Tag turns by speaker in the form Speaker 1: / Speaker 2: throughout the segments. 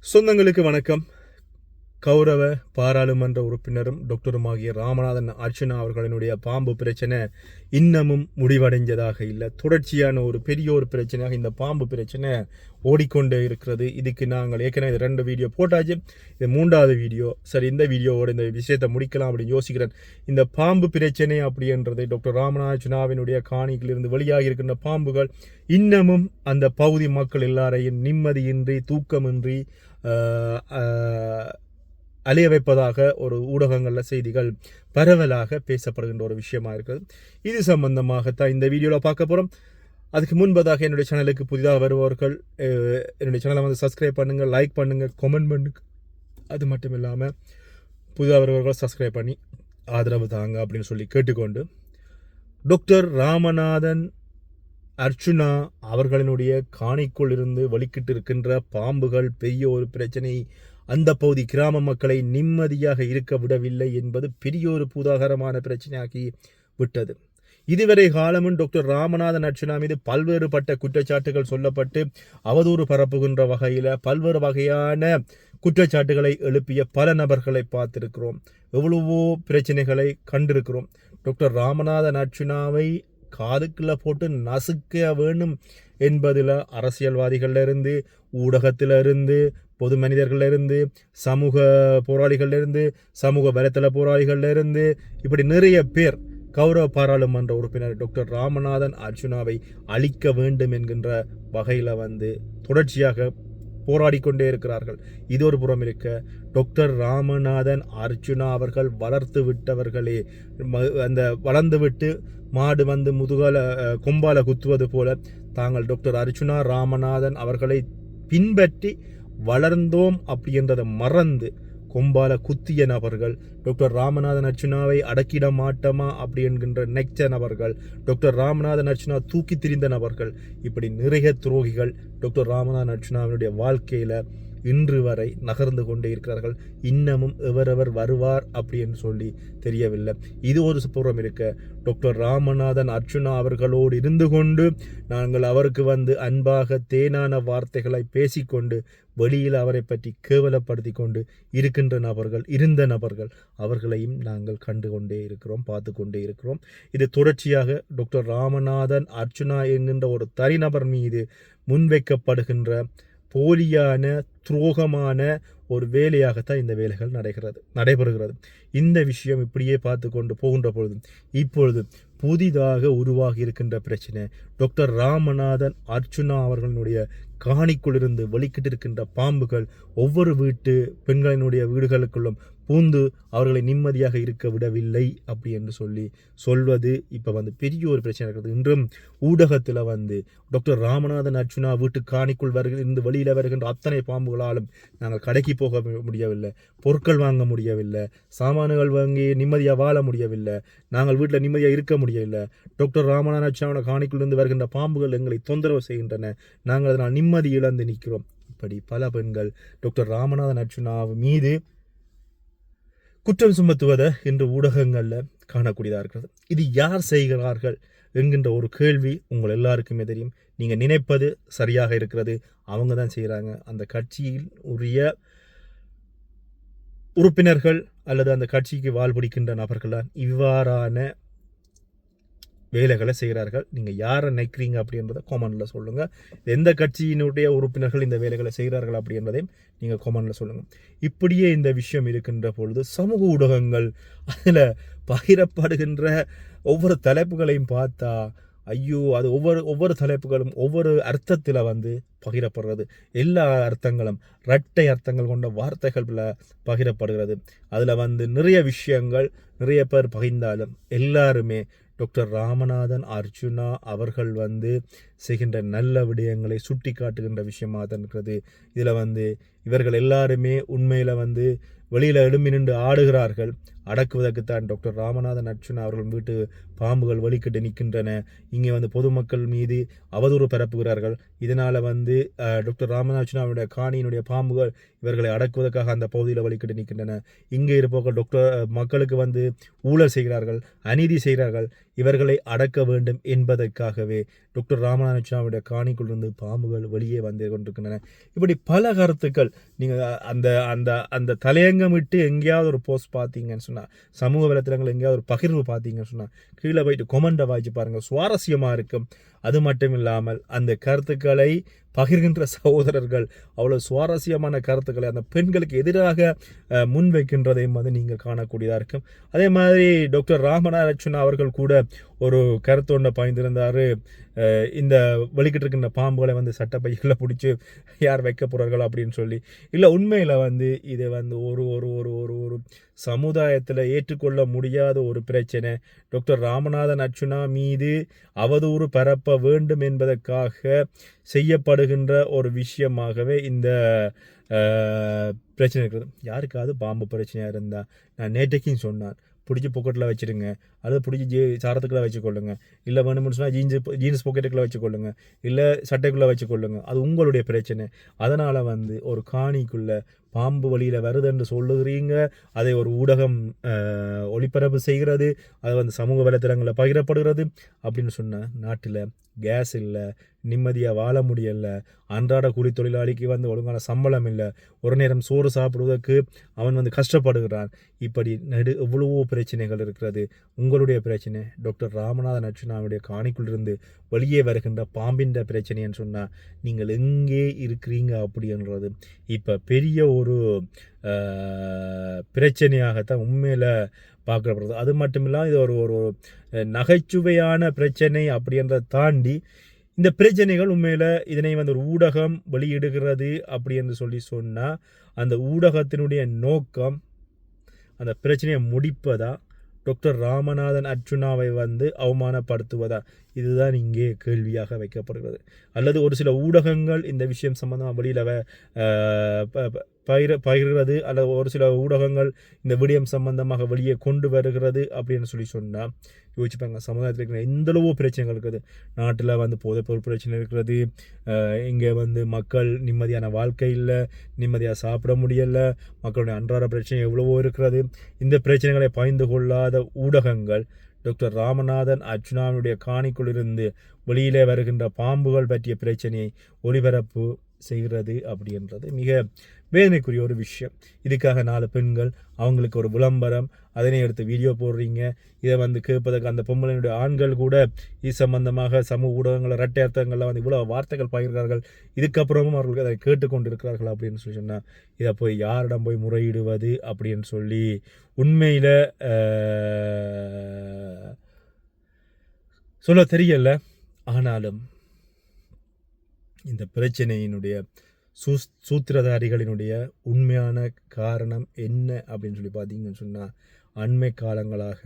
Speaker 1: சொந்தங்களுக்கு வணக்கம். கௌரவ பாராளுமன்ற உறுப்பினரும் டாக்டருமாகிய ராமநாதன் அர்ச்சுனா அவர்களினுடைய பாம்பு பிரச்சனை இன்னமும் முடிவடைஞ்சதாக இல்லை. தொடர்ச்சியான ஒரு பெரிய ஒரு பிரச்சனையாக இந்த பாம்பு பிரச்சனை ஓடிக்கொண்டே இருக்கிறது. இதுக்கு நாங்கள் ஏற்கனவே 2 வீடியோ போட்டாச்சு. இது 3வது வீடியோ. சரி, இந்த வீடியோவோட இந்த விஷயத்தை முடிக்கலாம் அப்படின்னு யோசிக்கிறேன். இந்த பாம்பு பிரச்சனை அப்படின்றது டாக்டர் ராமநாதன் அர்ச்சுனாவினுடைய காணிகளிலிருந்து வெளியாகி இருக்கின்ற பாம்புகள் இன்னமும் அந்த பகுதி மக்கள் எல்லாரையும் நிம்மதியின்றி தூக்கமின்றி அலைய வைப்பதாக ஒரு ஊடகங்களில் செய்திகள் பரவலாக பேசப்படுகின்ற ஒரு விஷயமா இருக்குது. இது சம்பந்தமாகத்தான் இந்த வீடியோவில் பார்க்க போகிறோம். அதுக்கு முன்பதாக என்னுடைய சேனலுக்கு புதிதாக வருபவர்கள் என்னுடைய சேனலை வந்து சப்ஸ்கிரைப் பண்ணுங்கள், லைக் பண்ணுங்கள், கமெண்ட் பண்ணுங்கள். அது மட்டும் இல்லாமல் புதிதாக வருபவர்கள் சப்ஸ்கிரைப் பண்ணி ஆதரவு தாங்க அப்படின்னு சொல்லி கேட்டுக்கொண்டு, டாக்டர் ராமநாதன் அர்ச்சுனா அவர்களினுடைய காணிக்குள் இருந்து வெளிக்கிட்டு இருக்கின்ற பாம்புகள் பெரிய ஒரு பிரச்சனை, அந்த பகுதி கிராம மக்களை நிம்மதியாக இருக்க விடவில்லை என்பது பெரிய ஒரு பூதாகரமான பிரச்சனையாகி விட்டது. இதுவரை காலமும் டாக்டர் ராமநாதன் அர்ச்சுனா மீது பல்வேறுபட்ட குற்றச்சாட்டுகள் சொல்லப்பட்டு அவதூறு பரப்புகின்ற வகையில் பல்வேறு வகையான குற்றச்சாட்டுகளை எழுப்பிய பல நபர்களை பார்த்திருக்கிறோம். எவ்வளவோ பிரச்சனைகளை கண்டிருக்கிறோம். டாக்டர் ராமநாதன் அர்ச்சுனாவை காதுக்குள்ள போட்டு நசுக்க வேணும் என்பதில் அரசியல்வாதிகள்ல இருந்து, ஊடகத்தில இருந்து, பொது மனிதர்கள்ல இருந்து, சமூக போராளிகள்ல இருந்து, சமூக வலைத்தள போராளிகள்ல இருந்து, இப்படி நிறைய பேர் கௌரவ பாராளுமன்ற உறுப்பினர் டாக்டர் ராமநாதன் அர்ச்சுனாவை அழிக்க வேண்டும் என்கின்ற வகையில் தொடர்ச்சியாக போராடி கொண்டே இருக்கிறார்கள். இது ஒரு புறம் இருக்க, டாக்டர் ராமநாதன் அர்ச்சுனா அவர்கள் வளர்த்து விட்டவர்களே, அந்த வளர்ந்து விட்டு மாடு முதுகால கொம்பால குத்துவது போல தாங்கள் டாக்டர் அர்ச்சுனா ராமநாதன் அவர்களை பின்பற்றி வளர்ந்தோம் அப்படின்றதை மறந்து கொம்பால குத்திய நபர்கள், டாக்டர் ராமநாதன் அர்ச்சுனாவை அடக்கிட மாட்டோமா அப்படி என்கின்ற நெக்ச நபர்கள், டாக்டர் ராமநாதன் அர்ச்சுனா தூக்கி திரிந்த நபர்கள், இப்படி நிறைய துரோகிகள் டாக்டர் ராமநாதன் அர்ச்சுனாவினுடைய வாழ்க்கையில் இன்று வரை நகர்ந்து கொண்டே இருக்கிறார்கள். இன்னமும் எவரவர் வருவார் அப்படின்னு சொல்லி தெரியவில்லை. இது ஒரு புறம் இருக்க, டாக்டர் ராமநாதன் அர்ச்சுனா அவர்களோடு இருந்து கொண்டு நாங்கள் அவருக்கு அன்பாக தேனான வார்த்தைகளை பேசிக்கொண்டு வெளியில் அவரை பற்றி கேவலப்படுத்தி கொண்டு இருந்த நபர்கள் அவர்களையும் நாங்கள் கண்டு கொண்டே இருக்கிறோம், பார்த்து கொண்டே இருக்கிறோம். இது தொடர்ச்சியாக டாக்டர் ராமநாதன் அர்ச்சுனா என்கின்ற ஒரு தனிநபர் மீது முன்வைக்கப்படுகின்ற போலியான துரோகமான ஒரு வேலையாகத்தான் இந்த வேலைகள் நடைபெறுகிறது. இந்த விஷயம் இப்படியே பார்த்து கொண்டு போகின்ற பொழுது இப்பொழுது புதிதாக உருவாகி இருக்கின்ற பிரச்சனை, டாக்டர் ராமநாதன் அர்ச்சுனா அவர்களுடைய காணிக்குள்ளிருந்து வெளிக்கிட்டு இருக்கின்ற பாம்புகள் ஒவ்வொரு வீட்டு பெண்களினுடைய வீடுகளுக்குள்ளும் பூந்து அவர்களை நிம்மதியாக இருக்க விடவில்லை அப்படி என்று சொல்வது இப்போ பெரிய ஒரு பிரச்சனை இருக்கிறது. இன்றும் ஊடகத்தில் டாக்டர் ராமநாதன் அர்ச்சுனா வீட்டு காணிக்குள் இருந்து வெளியில் வருகின்ற அத்தனை பாம்புகளாலும் நாங்கள் கடைக்கு போக முடியவில்லை, பொருட்கள் வாங்க முடியவில்லை, சாமான்கள் வாங்கி நிம்மதியாக வாழ முடியவில்லை, நாங்கள் வீட்டில் நிம்மதியாக இருக்க முடியவில்லை. டாக்டர் ராமநாதன் அர்ச்சுனாவோட காணிக்குள் இருந்து வருகின்ற பாம்புகள் எங்களை தொந்தரவு செய்கின்றன, நாங்கள் அதனால் நிம்மதி இழந்து நிற்கிறோம். இப்படி பல பெண்கள் டாக்டர் ராமநாதன் அர்ச்சுனா மீது குற்றம் சுமத்துவதை இன்று ஊடகங்களில் காணக்கூடியதாக இருக்கிறது. இது யார் செய்கிறார்கள் என்கின்ற ஒரு கேள்வி உங்கள் எல்லாருக்குமே தெரியும். நீங்கள் நினைப்பது சரியாக இருக்கிறது, அவங்க தான் செய்கிறாங்க. அந்த கட்சியில் உரிய உறுப்பினர்கள் அல்லது அந்த கட்சிக்கு வாழ்பிடிக்கின்ற நபர்கள் தான் இவ்வாறான வேலைகளை செய்கிறார்கள். நீங்கள் யாரை நினைக்கிறீங்க அப்படின்றத காமெண்டில் சொல்லுங்கள். எந்த கட்சியினுடைய உறுப்பினர்கள் இந்த வேலைகளை செய்கிறார்கள் அப்படின்றதையும் நீங்கள் காமெண்டில் சொல்லுங்கள். இப்படியே இந்த விஷயம் இருக்கின்ற பொழுது சமூக ஊடகங்கள் அதில் பகிரப்படுகின்ற ஒவ்வொரு தலைப்புகளையும் பார்த்தா ஐயோ, அது ஒவ்வொரு தலைப்புகளும் ஒவ்வொரு அர்த்தத்தில் பகிரப்படுறது. எல்லா அர்த்தங்களும் இரட்டை அர்த்தங்கள் கொண்ட வார்த்தைகள் பகிரப்படுகிறது. அதில் நிறைய விஷயங்கள் நிறைய பேர் பகிர்ந்தாலும் எல்லாருமே டாக்டர் ராமநாதன் அர்ச்சுனா அவர்கள் செய்கின்ற நல்ல விடயங்களை சுட்டி காட்டுகின்ற விஷயமாக தான் இருக்கிறது. இதில் இவர்கள் எல்லாருமே உண்மையில் வெளியில் எழும்பி நின்று ஆடுகிறார்கள். அடக்குவதற்குத்தான் டாக்டர் ராமநாதன் அர்ச்சுனா அவர்கள் வீட்டு பாம்புகள் வெளிக்கிட்டு நிற்கின்றன. இங்கே பொதுமக்கள் மீது அவதூறு பரப்புகிறார்கள். இதனால் டாக்டர் ராமநாதன் அர்ச்சுனாவுடைய காணியினுடைய பாம்புகள் இவர்களை அடக்குவதற்காக அந்த பகுதியில் வெளிக்கிட்டு நிற்கின்றன. இங்கே இருப்பவர்கள் மக்களுக்கு ஊழல் செய்கிறார்கள், அநீதி செய்கிறார்கள். இவர்களை அடக்க வேண்டும் என்பதற்காகவே டாக்டர் ராமநாதன் அர்ச்சுனாவுடைய காணிக்குள் இருந்து பாம்புகள் வெளியே வந்து கொண்டிருக்கின்றன. இப்படி பல கருத்துக்கள் நீங்கள் அந்த அந்த அந்த தலையங்கம் விட்டு எங்கேயாவது ஒரு போஸ்ட் பார்த்தீங்கன்னு சொன்னால், சமூக வலைத்தளங்கள் எங்கேயாவது ஒரு பகிர்வு பார்த்தீங்கன்னு சொன்னால் கீழே போயிட்டு கொமெண்டை வாய்ச்சி பாருங்கள், சுவாரஸ்யமாக இருக்கும். அது மட்டும் இல்லாமல் அந்த கருத்துக்களை பகிர்கின்ற சகோதரர்கள் அவ்வளோ சுவாரஸ்யமான கருத்துக்களை அந்த பெண்களுக்கு எதிராக முன்வைக்கின்றதையும் வந்து நீங்கள் காணக்கூடியதாக இருக்கும். அதே மாதிரி டாக்டர் ராமநாதன் அர்ச்சுனா அவர்கள் கூட ஒரு கருத்தொன்றை பாய்ந்திருந்தார். இந்த வெளிக்கிட்டு இருக்கின்ற பாம்புகளை வந்து சட்டப்பைகளை பிடிச்சி யார் வைக்க போகிறார்கள் அப்படின்னு சொல்லி. இல்லை, உண்மையில் வந்து இதை வந்து ஒரு ஒரு ஒரு ஒரு ஒரு சமுதாயத்தில் ஏற்றுக்கொள்ள முடியாத ஒரு பிரச்சனை. டாக்டர் ராமநாதன் அர்ச்சுனா மீது அவதூறு பரப்ப வேண்டும் என்பதற்காக செய்யப்படுகின்ற ஒரு விஷயமாகவே இந்த பிரச்சனை இருக்கிறது. யாருக்காவது பாம்பு பிரச்சனையாக இருந்தால் நான் நேற்றைக்கும் சொன்னான், பிடிச்சி பாக்கெட்டில் வச்சுடுங்க, அல்லது பிடிச்சி சாரத்துக்குள்ளே வச்சுக்கொள்ளுங்க, இல்லை வேணும்னு சொன்னால் ஜீன்ஸ் பாக்கெட்டுக்குள்ளே வச்சுக்கொள்ளுங்க, இல்லை சட்டைக்குள்ளே வச்சுக்கொள்ளுங்க. அது உங்களுடைய பிரச்சனை. அதனால் வந்து ஒரு காணிக்குள்ளே பாம்பு வழியில் வருதுன்னு சொல்லுகிறீங்க, அதை ஒரு ஊடகம் ஒளிபரப்பு செய்கிறது, அது வந்து சமூக வலைத்தளங்களில் பகிரப்படுகிறது அப்படின்னு சொன்னால் நாட்டில் கேஸ் இல்லை, நிம்மதியாக வாழ முடியலை, அன்றாட கூலி தொழிலாளிக்கு வந்து ஒழுங்கான சம்பளம் இல்லை, ஒரு நேரம் சோறு சாப்பிடுவதற்கு அவன் வந்து கஷ்டப்படுகிறான். இப்படி எவ்வளவோ பிரச்சனைகள் இருக்கிறது. உங்களுடைய பிரச்சனை டாக்டர் ராமநாதன் அர்ச்சுனாவுடைய காணிக்குள்ளிருந்து வெளியே வருகின்ற பாம்பின் பிரச்சனைன்னு சொன்னால் நீங்கள் எங்கே இருக்கிறீங்க அப்படின்றது இப்போ பெரிய ஒரு பிரச்சனையாகத்தான் உண்மையில் பார்க்கப்படுறது. அது மட்டும் இல்லாமல் இது ஒரு ஒரு நகைச்சுவையான பிரச்சனை அப்படின்றத தாண்டி இந்த பிரச்சனைகள் உண்மையில் இதனை வந்து ஒரு ஊடகம் வெளியிடுகிறது அப்படி என்று சொல்லி சொன்னால் அந்த ஊடகத்தினுடைய நோக்கம் அந்த பிரச்சனையை முடிப்பதா, டாக்டர் ராமநாதன் அர்ச்சுனாவை வந்து அவமானப்படுத்துவதா? இதுதான் இங்கே கேள்வியாக வைக்கப்படுகிறது. அல்லது ஒரு சில ஊடகங்கள் இந்த விஷயம் சம்பந்தமாக வெளியில் பகிர்கிறது, அல்லது ஒரு சில ஊடகங்கள் இந்த விடயம் சம்பந்தமாக வெளியே கொண்டு வருகிறது அப்படின்னு சொல்லி சொன்னால் யோசிச்சுப்பாங்க. சமுதாயத்தில் இருக்கிற எந்தளவோ பிரச்சனைகள் இருக்குது. நாட்டில் வந்து போதைப்பொருள் பிரச்சனை இருக்கிறது, இங்கே வந்து மக்கள் நிம்மதியான வாழ்க்கை இல்லை, நிம்மதியாக சாப்பிட முடியலை, மக்களுடைய அன்றாட பிரச்சனை எவ்வளவோ இருக்கிறது. இந்த பிரச்சனைகளை பாய்ந்து கொள்ளாத ஊடகங்கள் டாக்டர் ராமநாதன் அர்ச்சுனாவுடைய காணிக்குள்ளிருந்து வெளியிலே வருகின்ற பாம்புகள் பற்றிய பிரச்சனையை ஒளிபரப்பு செய்கிறது அப்படின்றது மிக வேதனைக்குரிய ஒரு விஷயம். இதுக்காக 4 பெண்கள் அவங்களுக்கு ஒரு விளம்பரம், அதனை எடுத்து வீடியோ போடுறீங்க. இதை வந்து கேட்பதற்கு அந்த பொம்பளையினுடைய ஆண்கள் கூட இது சம்பந்தமாக சமூக ஊடகங்கள் இரட்டையர்த்தங்களில் வந்து இவ்வளோ வார்த்தைகள் பகிர்கிறார்கள். இதுக்கப்புறமும் அவர்களுக்கு அதை கேட்டுக்கொண்டிருக்கிறார்கள் அப்படின்னு சொல்லி சொன்னால் இதை போய் யாரிடம் போய் முறையிடுவது அப்படின்னு சொல்லி உண்மையில் சொல்ல தெரியல. ஆனாலும் இந்த பிரச்சனையினுடைய சூத்திரதாரிகளினுடைய உண்மையான காரணம் என்ன அப்படின்னு சொல்லி பார்த்தீங்கன்னு சொன்னால் அண்மை காலங்களாக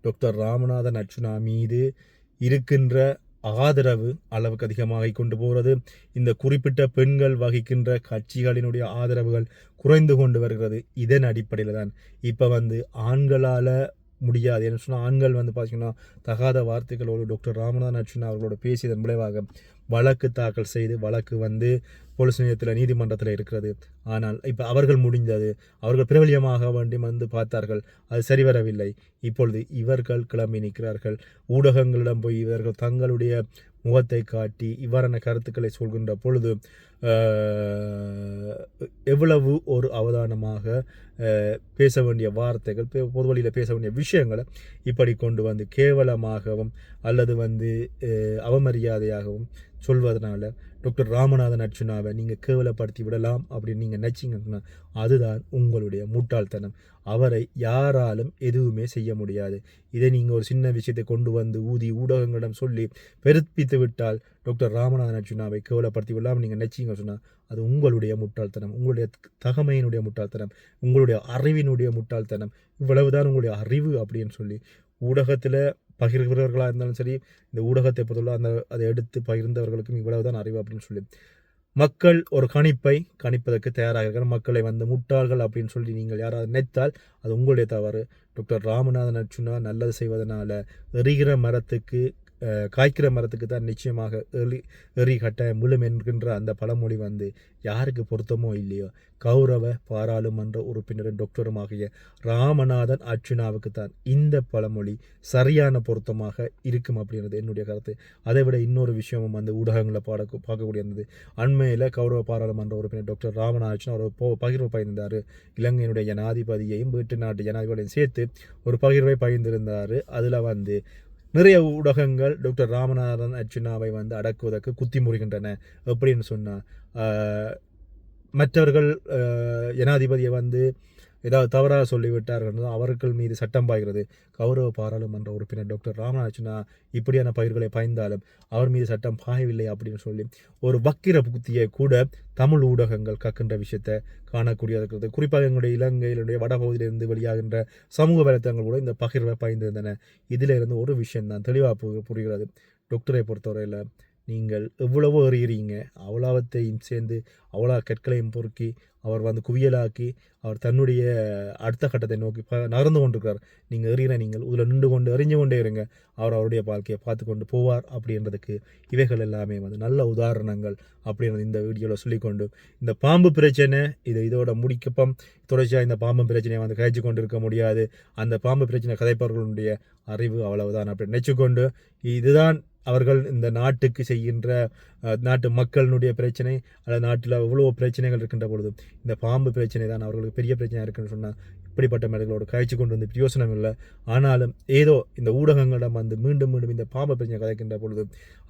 Speaker 1: டாக்டர் ராமநாதன் அர்ச்சுனா மீது இருக்கின்ற ஆதரவு அளவுக்கு அதிகமாக கொண்டு போகிறது. இந்த குறிப்பிட்ட பெண்கள் வகிக்கின்ற கட்சிகளினுடைய ஆதரவுகள் குறைந்து கொண்டு வருகிறது. இதன் அடிப்படையில் தான் இப்போ வந்து ஆண்களால் முடியாது என்று சொன்னால் ஆண்கள் வந்து பார்த்திங்கன்னா தகாத வார்த்தைகளோடு டாக்டர் ராமநாதன் அர்ச்சுனா அவர்களோட பேசியதன் விளைவாக வழக்கு தாக்கல் செய்து வழக்கு வந்து போலீஸ் நிலையத்தில் நீதிமன்றத்தில் இருக்கிறது. ஆனால் இப்போ அவர்கள் முடிந்தது, அவர்கள் பிரபலியமாக வேண்டி வந்து பார்த்தார்கள், அது சரிவரவில்லை. இப்பொழுது இவர்கள் கிளம்பி நிற்கிறார்கள். ஊடகங்களிடம் போய் இவர்கள் தங்களுடைய முகத்தை காட்டி இவ்வாறான கருத்துக்களை சொல்கின்ற பொழுது எவ்வளவு ஒரு அவதானமாக பேச வேண்டிய வார்த்தைகள், பொது வழியில் பேச வேண்டிய விஷயங்களை இப்படி கொண்டு வந்து கேவலமாகவும் அல்லது வந்து அவமரியாதையாகவும் சொல்வதனால டாக்டர் ராமநாதன் அர்ச்சுனாவை நீங்கள் கேவலப்படுத்தி விடலாம் அப்படின்னு நீங்கள் நினச்சிங்கன்னா அதுதான் உங்களுடைய முட்டாள்தனம். அவரை யாராலும் எதுவுமே செய்ய முடியாது. இதை நீங்கள் ஒரு சின்ன விஷயத்தை கொண்டு வந்து ஊடகங்களிடம் சொல்லி பெருப்பித்து விட்டால் டாக்டர் ராமநாதன் அர்ச்சுனாவை கேவலப்படுத்தி விடலாம் நீங்கள் நினச்சிங்க சொன்னால் அது உங்களுடைய முட்டாள்தனம், உங்களுடைய தகமையினுடைய முட்டாள்தனம், உங்களுடைய அறிவினுடைய முட்டாள்தனம். இவ்வளவுதான் உங்களுடைய அறிவு அப்படின்னு சொல்லி ஊடகத்தில் பகிர்கிறவர்களாக இருந்தாலும் சரி, இந்த ஊடகத்தை பொறுத்தவரை அதை எடுத்து பகிர்ந்தவர்களுக்கும் இவ்வளவுதான் அறிவு அப்படின்னு சொல்லி மக்கள் ஒரு கணிப்பதற்கு தயாராக இருக்கிற மக்களை வந்து முட்டாள்கள் அப்படின்னு சொல்லி நீங்கள் யாராவது நினைத்தால் அது உங்களுடைய தவறு. டாக்டர் ராமநாதன் அர்ச்சுனா நல்லது செய்வதனால எரிகிற மரத்துக்கு காய்க்கிற மரத்துக்கு தான் நிச்சயமாக எறி கட்டாயம் விழும் என்கின்ற அந்த பழமொழி யாருக்கு பொருத்தமோ இல்லையோ கௌரவ பாராளுமன்ற உறுப்பினரும் டாக்டருமாகிய ராமநாதன் அர்ச்சுனாவுக்கு தான் இந்த பழமொழி சரியான பொருத்தமாக இருக்கும் அப்படின்றது என்னுடைய கருத்து. அதை விட இன்னொரு விஷயமும் ஊடகங்களை பார்க்கக்கூடிய இருந்தது. அண்மையில் கௌரவ பாராளுமன்ற உறுப்பினர் டாக்டர் ராமநாதன் அர்ச்சுனா ஒரு பகிர்வு பகிர்ந்தார். இலங்கையினுடைய ஜனாதிபதியையும் வீட்டு நாட்டு ஜனாதிபதியையும் சேர்த்து ஒரு பகிர்வை பகிர்ந்திருந்தார். அதில் நிறைய ஊடகங்கள் டாக்டர் ராமநாதன் அர்ச்சுனாவை அடக்குவதற்கு குத்தி முறிகின்றன அப்படின்னு சொன்னார். மற்றவர்கள் ஜனாதிபதியை ஏதாவது தவறாக சொல்லிவிட்டார்கள் அவர்கள் மீது சட்டம் பாய்கிறது. கௌரவ பாராளுமன்ற உறுப்பினர் டாக்டர் ராமநாதன் அர்ச்சுனா இப்படியான பயிர்களை பாய்ந்தாலும் அவர் மீது சட்டம் பாயவில்லை அப்படின்னு சொல்லி ஒரு வக்கிர புத்தியை கூட தமிழ் ஊடகங்கள் கக்கின்ற விஷயத்தை காணக்கூடியது இருக்கிறது. குறிப்பாக எங்களுடைய இலங்கையினுடைய வடபகுதியிலிருந்து வெளியாகின்ற சமூக வலைத்தளங்கள் கூட இந்த பகிர்வை பாய்ந்திருந்தன. இதிலிருந்து ஒரு விஷயம்தான் தெளிவாக புரிகிறது. டாக்டரை பொறுத்தவரையில் நீங்கள் எவ்வளவோ எறிகிறீங்க, அவ்வளவத்தையும் சேர்ந்து அவ்வளோ கற்களையும் பொறுக்கி அவர் குவியலாக்கி அவர் தன்னுடைய அடுத்த கட்டத்தை நோக்கி நகர்ந்து கொண்டிருக்கிறார். நீங்கள் எறிகிற நீங்கள் இதில் நின்று கொண்டு எறிஞ்சு கொண்டே இருங்க, அவர் அவருடைய வாழ்க்கையை பார்த்து கொண்டு போவார் அப்படின்றதுக்கு இவைகள் எல்லாமே நல்ல உதாரணங்கள் அப்படின்றது இந்த வீடியோவில் சொல்லிக்கொண்டு இந்த பாம்பு பிரச்சனை இதோட முடிக்கப்பம் தொடர்ச்சியாக இந்த பாம்பு பிரச்சனையை கழிச்சு கொண்டு இருக்க முடியாது. அந்த பாம்பு பிரச்சனை கதைப்பவர்களுடைய அறிவு அவ்வளவுதான் அப்படி நினைச்சுக்கொண்டு இதுதான் அவர்கள் இந்த நாட்டுக்கு செய்கின்ற நாட்டு மக்களினுடைய பிரச்சனை அல்லது நாட்டில் எவ்வளோ பிரச்சனைகள் இருக்கின்ற பொழுது இந்த பாம்பு பிரச்சனை தான் அவர்களுக்கு பெரிய பிரச்சனையாக இருக்குன்னு சொன்னால் இப்படிப்பட்ட மேடைகளோடு கழிச்சு கொண்டு பிரயோசனம் இல்லை. ஆனாலும் ஏதோ இந்த ஊடகங்களிடம் மீண்டும் மீண்டும் இந்த பாம்பு பிரச்சனை கதைக்கின்ற பொழுது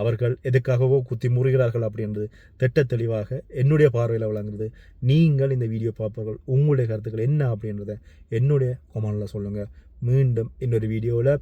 Speaker 1: அவர்கள் எதுக்காகவோ குத்தி முறுகிறார்கள் அப்படின்றது திட்ட தெளிவாக என்னுடைய பார்வையில் விளங்குறது. நீங்கள் இந்த வீடியோ பார்ப்பவர்கள் உங்களுடைய கருத்துக்கள் என்ன அப்படின்றத என்னுடைய கமெண்டில் சொல்லுங்கள். மீண்டும் இன்னொரு வீடியோவில்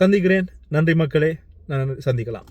Speaker 1: சந்திக்கிறேன். நன்றி மக்களே, நான் சந்திக்கலாம்.